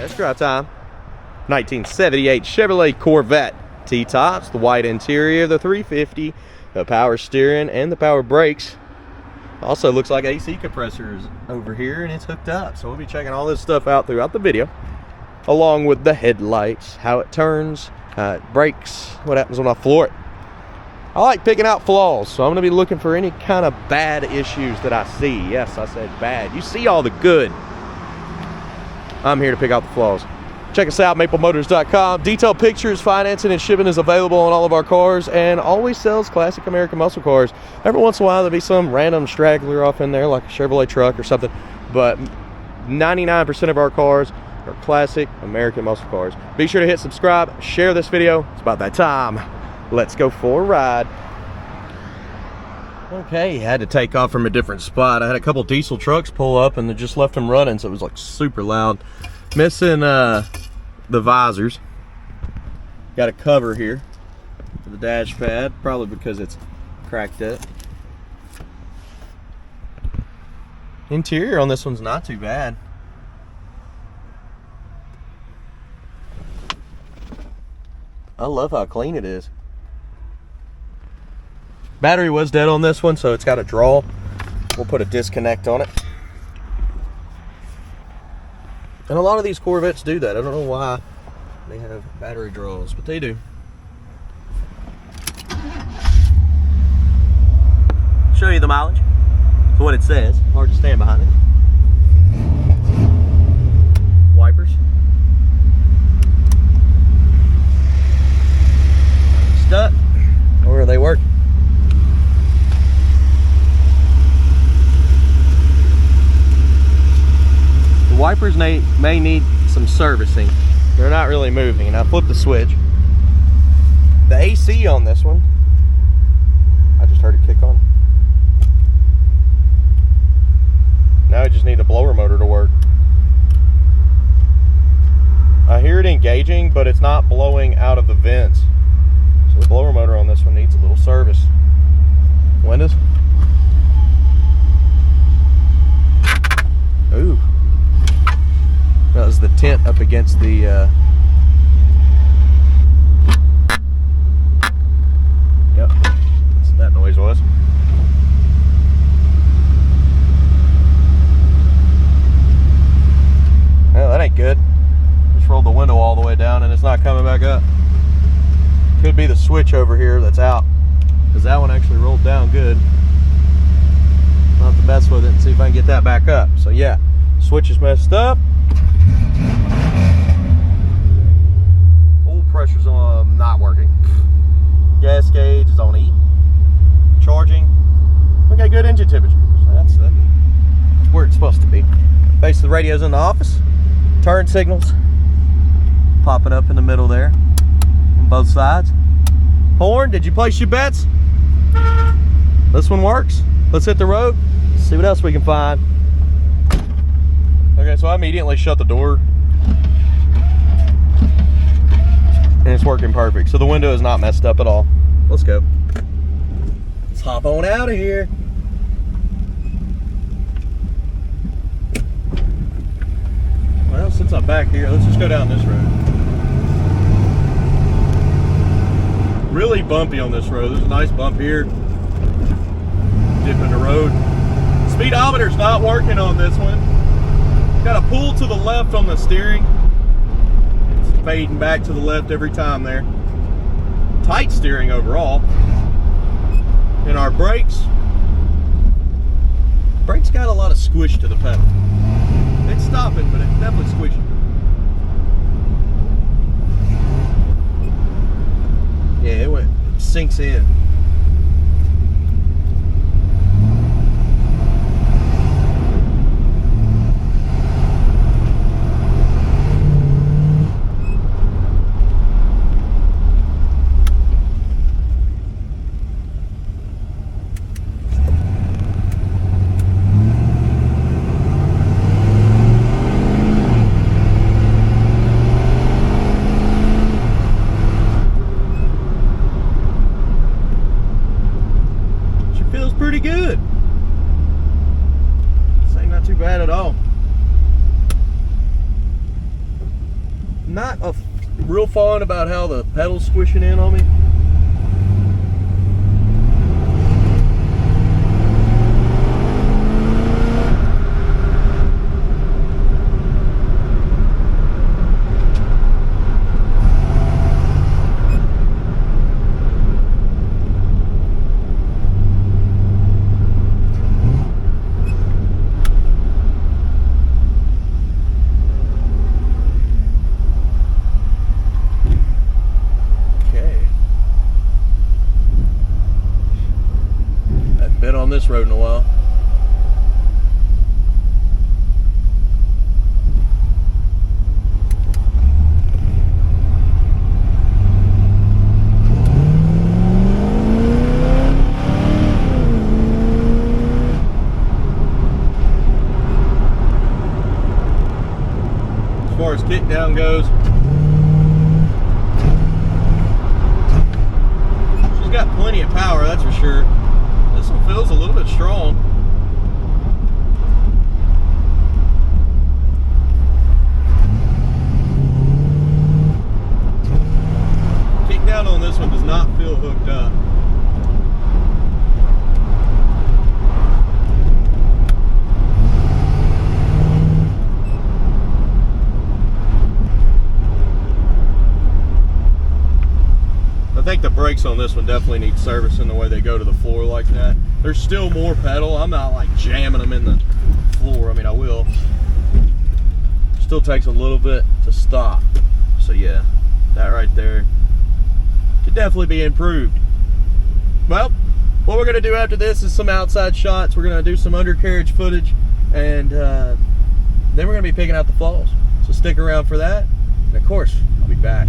Test drive time. 1978 Chevrolet Corvette T-tops, the white interior, the 350, the power steering, and the power brakes. Also looks like AC compressor is over here and it's hooked up. So we'll be checking all this stuff out throughout the video, along with the headlights, how it turns, how it brakes, what happens when I floor it. I like picking out flaws, so I'm going to be looking for any kind of bad issues that I see. Yes, I said bad. You see all the good. I'm here to pick out the flaws. Check us out, maplemotors.com. Detailed pictures, financing, and shipping is available on all of our cars, and always sells classic American muscle cars. Every once in a while, there'll be some random straggler off in there, like a Chevrolet truck or something, but 99% of our cars are classic American muscle cars. Be sure to hit subscribe, share this video. It's about that time. Let's go for a ride. Okay, had to take off from a different spot. I had a couple diesel trucks pull up and they just left them running, so it was like super loud. Missing the visors. Got a cover here for the dash pad, probably because it's cracked up. Interior on this one's not too bad. I love how clean it is. Battery was dead on this one, so it's got a draw. We'll put a disconnect on it. And a lot of these Corvettes do that. I don't know why they have battery draws, but they do. Show you the mileage. That's what it says. Hard to stand behind it. Wipers. Stuck. Or are they working? Wipers may need some servicing. They're not really moving. And I flipped the switch. The AC on this one, I just heard it kick on. Now I just need the blower motor to work. I hear it engaging, but it's not blowing out of the vents. So the blower motor on this one needs a little service. Windows. Ooh. That was the tent up against the yep, that's what that noise was. Well, that ain't good. Just rolled the window all the way down and it's not coming back up. Could be the switch over here that's out, because that one actually rolled down good. I'll have to mess with it and see if I can get that back up. So yeah, switch is messed up. Oil pressure's on, not working. Gas gauge is on E. Charging. We got good engine temperature. So that's where it's supposed to be. Base of the radio's in the office. Turn signals popping up in the middle there on both sides. Horn, did you place your bets? This one works. Let's hit the road. See what else we can find. Okay, so I immediately shut the door and it's working perfect. So the window is not messed up at all. Let's go. Let's hop on out of here. Well, since I'm back here, let's just go down this road. Really bumpy on this road. There's a nice bump here. Dip in the road. Speedometer's not working on this one. Got a pull to the left on the steering. It's fading back to the left every time there. Tight steering overall. And our brakes. Brakes got a lot of squish to the pedal. It's stopping, but it's definitely squishy. Yeah, it sinks in. not a real fond about how the pedal's squishing in on me. Been on this road in a while. As far as kickdown goes, she's got plenty of power, that's for sure. This one feels a little bit strong. Kick down on this one does not feel hooked up. I think the brakes on this one definitely need servicing the way they go to the floor like that. There's still more pedal. I'm not like jamming them in the floor. I mean, I will. Still takes a little bit to stop. So yeah, that right there could definitely be improved. Well, what we're gonna do after this is some outside shots. We're gonna do some undercarriage footage, and then we're gonna be picking out the flaws. So stick around for that. And of course, I'll be back.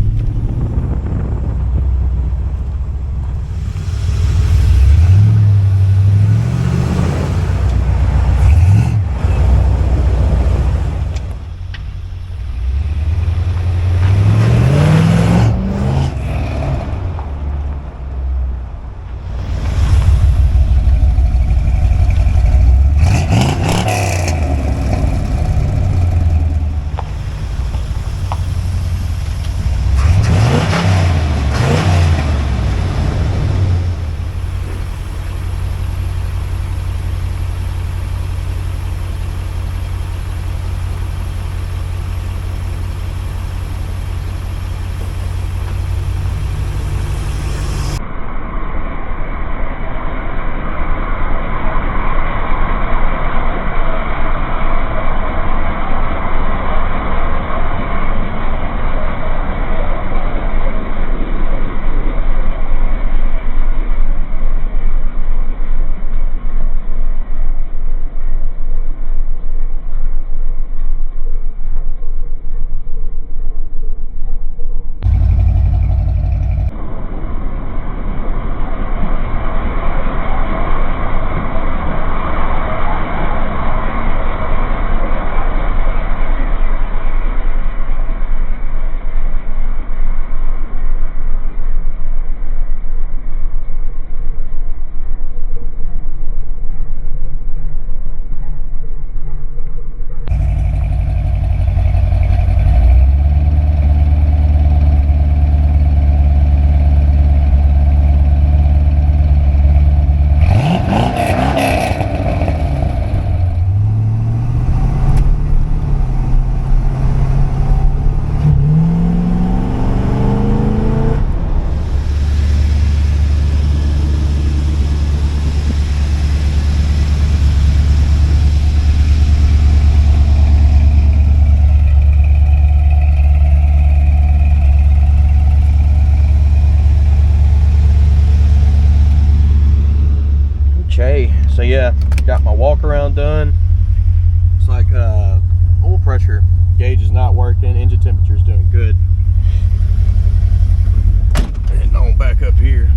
So yeah, got my walk around done. Looks like oil pressure gauge is not working. Engine temperature is doing good. And on back up here.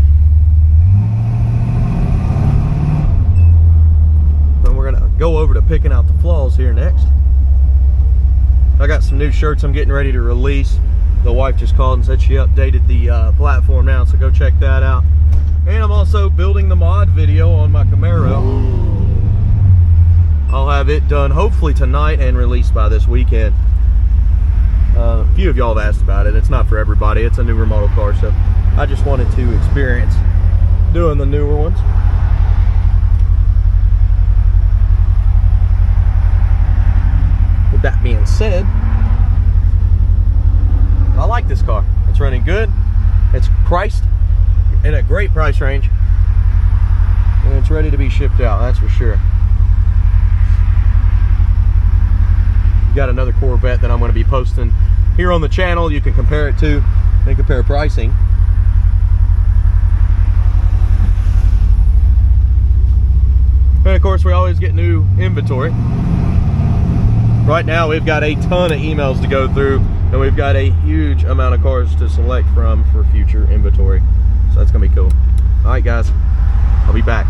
Then we're gonna go over to picking out the flaws here next. I got some new shirts I'm getting ready to release. The wife just called and said she updated the platform now, so go check that out. And I'm also building the mod video on my Camaro. I'll have it done hopefully tonight and released by this weekend. few of y'all have asked about it. It's not for everybody. It's a newer model car, so I just wanted to experience doing the newer ones. With that being said, I like this car. It's running good. It's priced in a great price range, and it's ready to be shipped out, that's for sure. Got another Corvette that I'm going to be posting here on the channel. You can compare it to and compare pricing. And of course, we always get new inventory. Right now we've got a ton of emails to go through, and we've got a huge amount of cars to select from for future inventory, so that's gonna be cool. All right guys, I'll be back.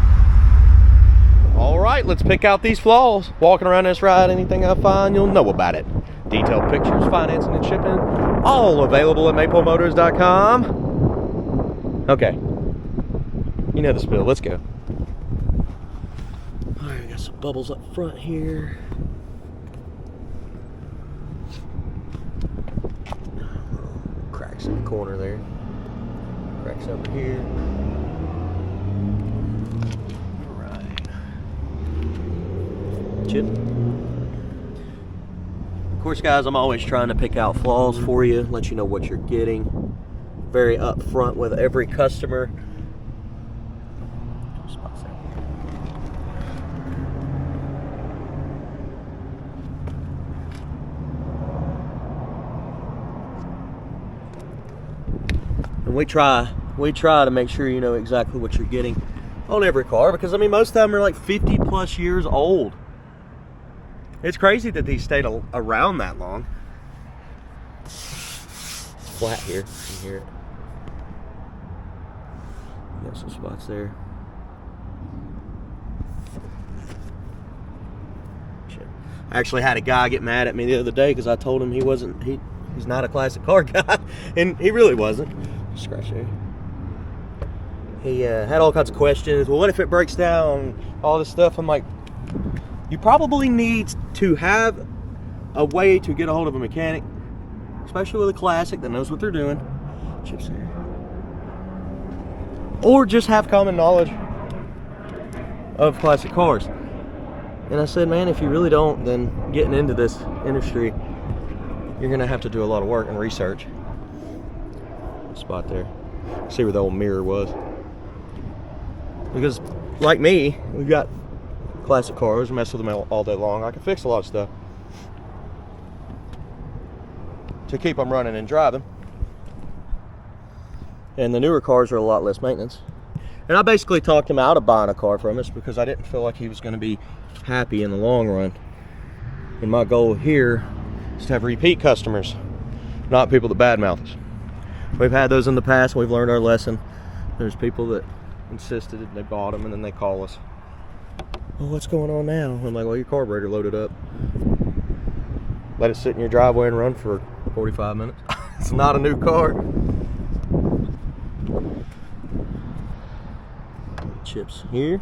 All right, let's pick out these flaws. Walking around this ride, anything I find, you'll know about it. Detailed pictures, financing and shipping, all available at maplemotors.com. Okay, you know the spill, let's go. All right, we got some bubbles up front here. Cracks in the corner there. Cracks over here. Chip. Of course guys, I'm always trying to pick out flaws for you, let you know what you're getting. Very upfront with every customer. And we try to make sure you know exactly what you're getting on every car, because I mean most of them are like 50 plus years old. It's crazy that these stayed around that long. It's flat here, you can hear it. Got some spots there. Shit. I actually had a guy get mad at me the other day because I told him he's not a classic car guy, and he really wasn't. Scratch there. He had all kinds of questions. Well, what if it breaks down? All this stuff. I'm like, you probably need to have a way to get a hold of a mechanic, especially with a classic that knows what they're doing. Chips here. Or just have common knowledge of classic cars. And I said, man, if you really don't, then getting into this industry, you're gonna have to do a lot of work and research. Spot there. See where the old mirror was. Because, like me, we've got classic cars, mess with them all day long. I can fix a lot of stuff to keep them running and driving. And the newer cars are a lot less maintenance. And I basically talked him out of buying a car from us because I didn't feel like he was going to be happy in the long run. And my goal here is to have repeat customers, not people that badmouth us. We've had those in the past, and we've learned our lesson. There's people that insisted and they bought them, and then they call us. Well, what's going on now? I'm like, well, your carburetor loaded up. Let it sit in your driveway and run for 45 minutes. It's not a new car. Chips here.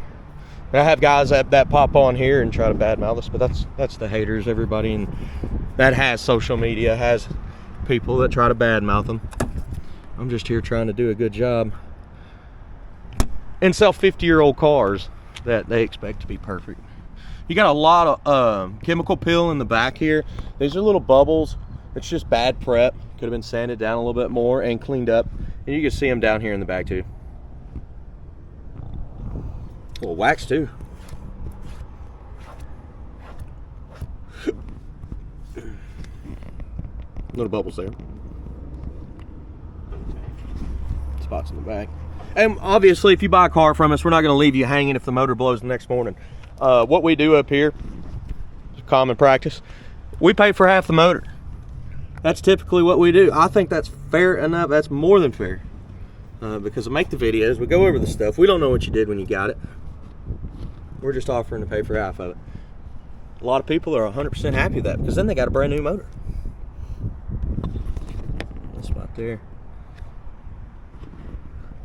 And I have guys that pop on here and try to badmouth us, but that's the haters, everybody, and that has social media, has people that try to badmouth them. I'm just here trying to do a good job and sell 50-year-old cars that they expect to be perfect. You got a lot of chemical peel in the back here. These are little bubbles. It's just bad prep. Could have been sanded down a little bit more and cleaned up. And you can see them down here in the back too. A little wax too. Little bubbles there. Spots in the back. And obviously, if you buy a car from us, we're not going to leave you hanging if the motor blows the next morning. What we do up here, common practice, we pay for half the motor. That's typically what we do. I think that's fair enough. That's more than fair. Because we make the videos, we go over the stuff. We don't know what you did when you got it. We're just offering to pay for half of it. A lot of people are 100% happy with that because then they got a brand new motor. That spot there.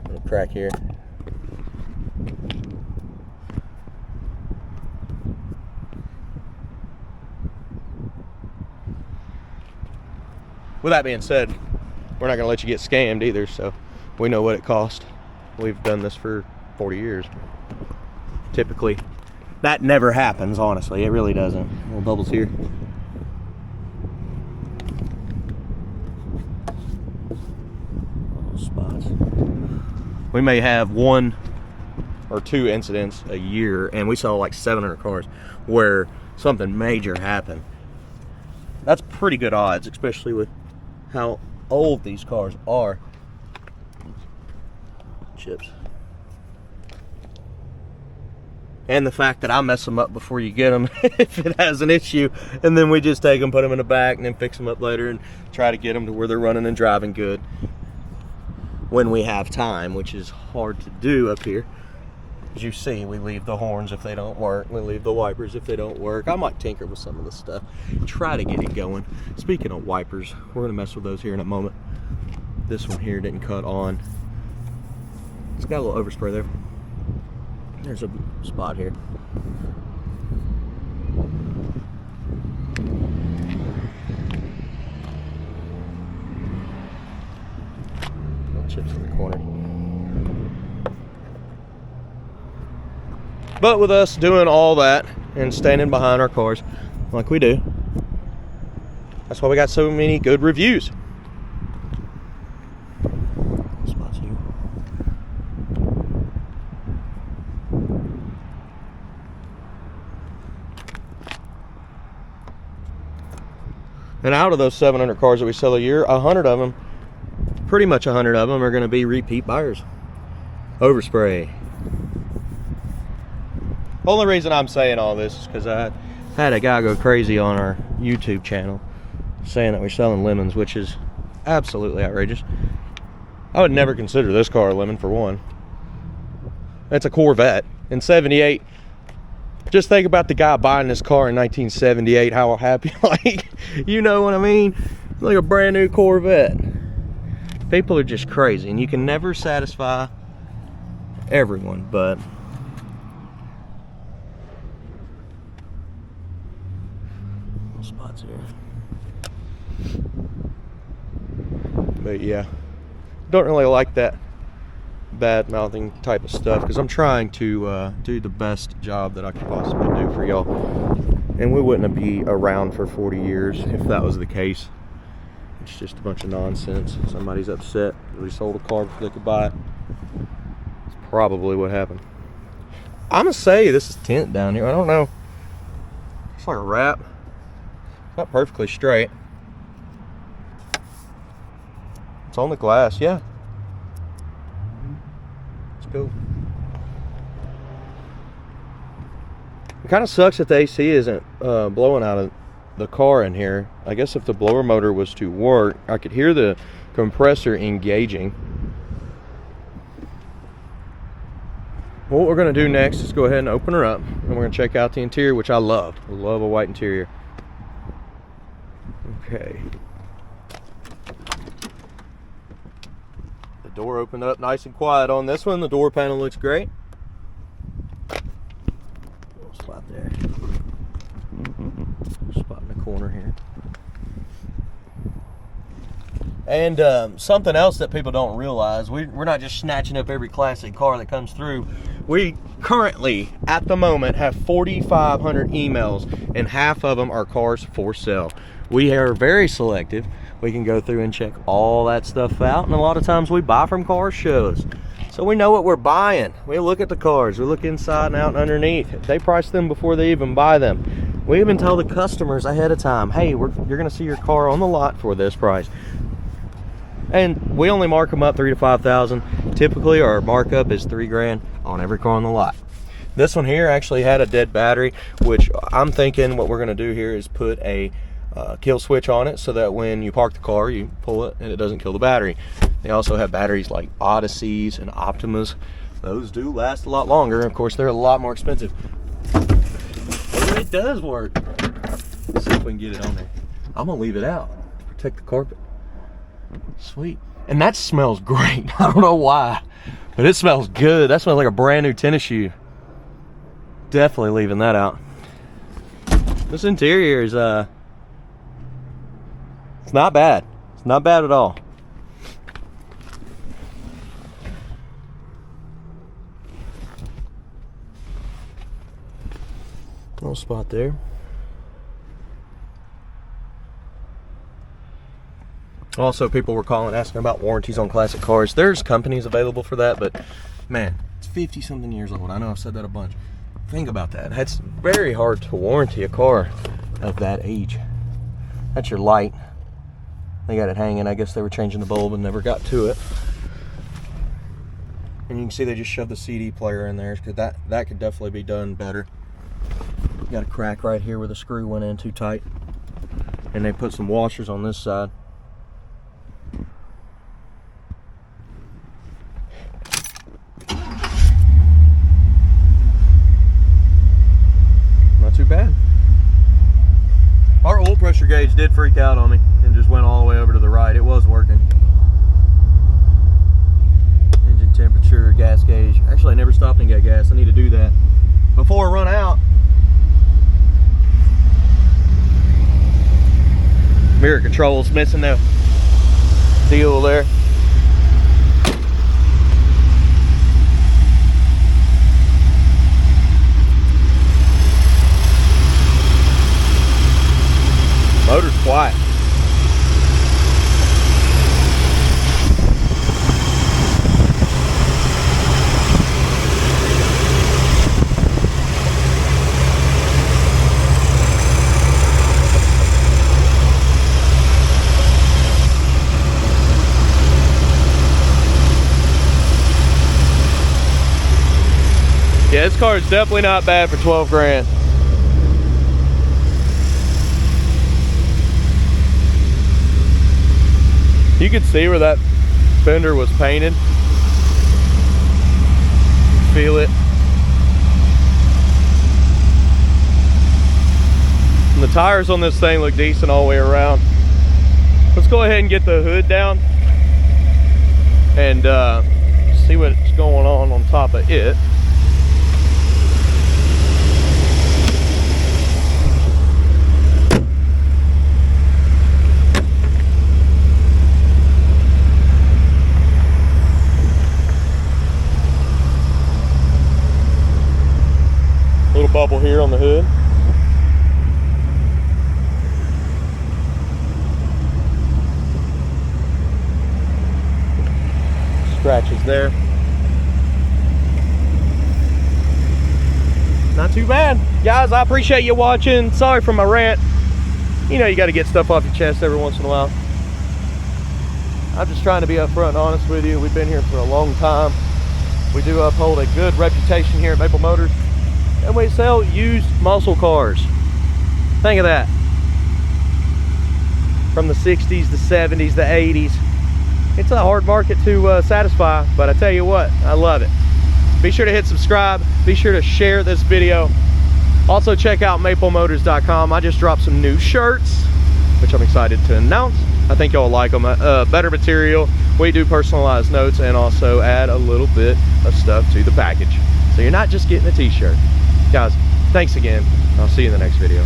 Little crack here. with that being said, we're not going to let you get scammed either, so we know what it cost. We've done this for 40 years. Typically, that never happens, honestly. It really doesn't. Little bubbles here. Little spots. We may have 1 or 2 incidents a year, and we sell like 700 cars where something major happened. That's pretty good odds, especially with how old these cars are. Chips. And the fact that I mess them up before you get them if it has an issue, and then we just take them, put them in the back, and then fix them up later and try to get them to where they're running and driving good when we have time, which is hard to do up here. As you see, we leave the horns if they don't work. We leave the wipers if they don't work. I might tinker with some of the stuff, try to get it going. Speaking of wipers, we're gonna mess with those here in a moment. This one here didn't cut on. It's got a little overspray there. There's a spot here. Little chips in the corner. But with us doing all that and standing behind our cars like we do, that's why we got so many good reviews. Spots here. And out of those 700 cars that we sell a year, 100 of them, pretty much 100 of them, are going to be repeat buyers. Overspray. Only reason I'm saying all this is because I had a guy go crazy on our YouTube channel saying that we're selling lemons, which is absolutely outrageous. I would never consider this car a lemon, for one. It's a Corvette in '78. Just think about the guy buying this car in 1978, how happy, like, you know what I mean? Like a brand new Corvette. People are just crazy, and you can never satisfy everyone, but spots here. But yeah, don't really like that bad mouthing type of stuff, because I'm trying to do the best job that I could possibly do for y'all, and we wouldn't be around for 40 years if that was the case. It's just a bunch of nonsense. Somebody's upset that we sold a car before they could buy it. It's probably what happened. I'm gonna say this is tint down here. I don't know, it's like a wrap. It's not perfectly straight. It's on the glass, yeah. Cool. It kind of sucks that the AC isn't blowing out of the car in here. I guess if the blower motor was to work, I could hear the compressor engaging. What we're going to do next is go ahead and open her up, and we're going to check out the interior, which I love. I love a white interior. Okay. Door opened up nice and quiet on this one. The door panel looks great. Little spot there. Spot in the corner here. And something else that people don't realize, we're not just snatching up every classic car that comes through. We currently, at the moment, have 4,500 emails, and half of them are cars for sale. We are very selective. We can go through and check all that stuff out, and a lot of times we buy from car shows, so we know what we're buying. We look at the cars, we look inside and out and underneath. They price them before they even buy them. We even tell the customers ahead of time, hey, you're gonna see your car on the lot for this price. And we only mark them up 3,000 to 5,000. Typically our markup is $3,000 on every car on the lot. This one here actually had a dead battery, which I'm thinking what we're gonna do here is put a kill switch on it, so that when you park the car, you pull it and it doesn't kill the battery. They also have batteries like Odysseys and Optimas. Those do last a lot longer. Of course, they're a lot more expensive. But it does work. Let's see if we can get it on there. I'm gonna leave it out to protect the carpet. Sweet. And that smells great. I don't know why, but it smells good. That smells like a brand new tennis shoe. Definitely leaving that out. This interior is it's not bad. It's not bad at all. Little spot there. Also, people were calling asking about warranties on classic cars. There's companies available for that, but man, it's 50 something years old. I know I've said that a bunch. Think about that. It's very hard to warranty a car of that age. That's your light. They got it hanging. I guess they were changing the bulb and never got to it. And you can see they just shoved the CD player in there, because that could definitely be done better. Got a crack right here where the screw went in too tight. And they put some washers on this side. Not too bad. Our oil pressure gauge did freak out on me and just went all the way over to the right. It was working. Engine temperature, gas gauge. Actually, I never stopped and got gas. I need to do that before I run out. Mirror controls missing the deal there. Motor's quiet. Yeah, this car is definitely not bad for 12 grand. You could see where that fender was painted. Feel it. And the tires on this thing look decent all the way around. Let's go ahead and get the hood down and see what's going on top of it. Little bubble here on the hood. Scratches there. Not too bad. Guys, I appreciate you watching. Sorry for my rant. You know, you got to get stuff off your chest every once in a while. I'm just trying to be upfront and honest with you. We've been here for a long time. We do uphold a good reputation here at Maple Motors. And we sell used muscle cars. Think of that. From the 60s, the 70s, the 80s. It's a hard market to satisfy, but I tell you what, I love it. Be sure to hit subscribe. Be sure to share this video. Also check out maplemotors.com. I just dropped some new shirts, which I'm excited to announce. I think y'all like them. Better material. We do personalized notes and also add a little bit of stuff to the package. So you're not just getting a t-shirt. Guys, thanks again. I'll see you in the next video.